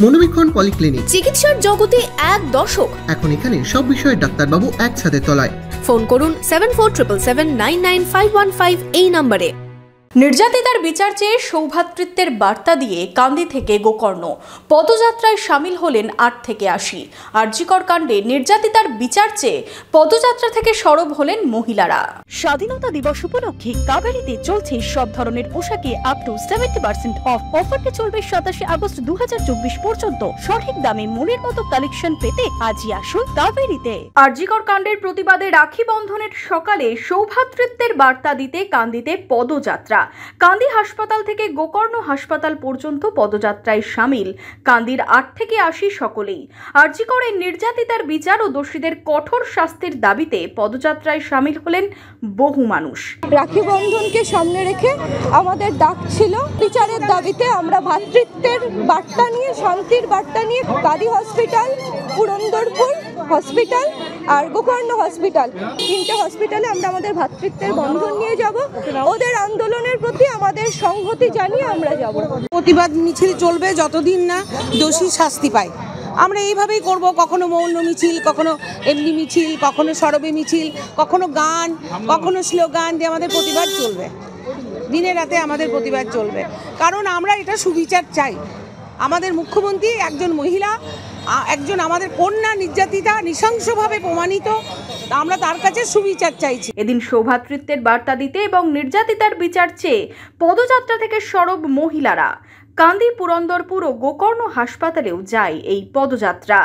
মনোবীক্ষণ polyclinic, চিকিৎসার জগতে এক দশক। এখন এখানে সব বিষয়ে ডাক্তারবাবু একসাথে তলায়। ফোন করুন 7477999515 এই নম্বরে। নির্যাতিতার বিচার চেয়ে সৌভ্রাতৃত্বের বার্তা দিয়ে কান্দি থেকে গোকর্ণ পদযাত্রায় সামিল হলেন ৮ থেকে ৮০। আরজিকর কাণ্ডে নির্যাতিতার বিচার চেয়ে পদযাত্রা থেকে সরব হলেন মহিলারা। স্বাধীনতা দিবস উপলক্ষে কাবেরীতে চলছে সব ধরনের পোশাকে আপ টু 70% অফ। অফারটি চলবে 27 আগস্ট 2024 পর্যন্ত। সঠিক দামে মনের মতো কালেকশন পেতে আজই আসুন কাবেরীতে। আরজিকর কাণ্ডের প্রতিবাদে রাখি বন্ধনের সকালে সৌভ্রাতৃত্বের বার্তা দিতে কান্দিতে পদযাত্রা। কান্দি হাসপাতাল থেকে গোকর্ণ হাসপাতাল পর্যন্ত পদযাত্রায় সামিল কান্দির ৮ থেকে ৮০ সকলেই। আরজিকরের নির্যাতিতার বিচার ও দোষীদের কঠোর শাস্তির দাবিতে পদযাত্রায় সামিল হলেন বহু মানুষ। রাখি বন্ধনকে সামনে রেখে আমাদের ডাক ছিল বিচারের দাবিতে। আমরা ভ্রাতৃত্বের বার্তা নিয়ে, শান্তির বার্তা নিয়ে কাঁদি হসপিটাল, পুরন্দরপুর হসপিটাল আর গোকর্ণ হসপিটাল, 3টে হসপিটালে আমরা আমাদের ভ্রাতৃত্বের বন্ধন নিয়ে যাব। ওদের আন্দোলনের প্রতি আমাদের সংহতি জানিয়ে আমরা যাব। প্রতিবাদ মিছিল চলবে যতদিন না দোষী শাস্তি পায়। আমরা এইভাবেই করব, কখনো মৌন মিছিল, কখনো এমনি মিছিল, কখনো সরবে মিছিল, কখনো গান, কখনো স্লোগান দিয়ে আমাদের প্রতিবাদ চলবে। দিনে রাতে আমাদের প্রতিবাদ চলবে, কারণ আমরা এটা সুবিচার চাই। আমাদের মুখ্যমন্ত্রী একজন মহিলা, একজন আমাদের কন্যা নির্যাতিতা, নৃশংসভাবে প্রমাণিত। আমরা তার কাছে সুবিচার চাইছি। এদিন সৌভ্রাতৃত্বের বার্তা দিতে এবং নির্যাতিতার বিচার চেয়ে পদযাত্রা থেকে সরব মহিলারা। কান্দি, পুরন্দরপুর ও গোকর্ণ হাসপাতালেও যায় এই পদযাত্রা।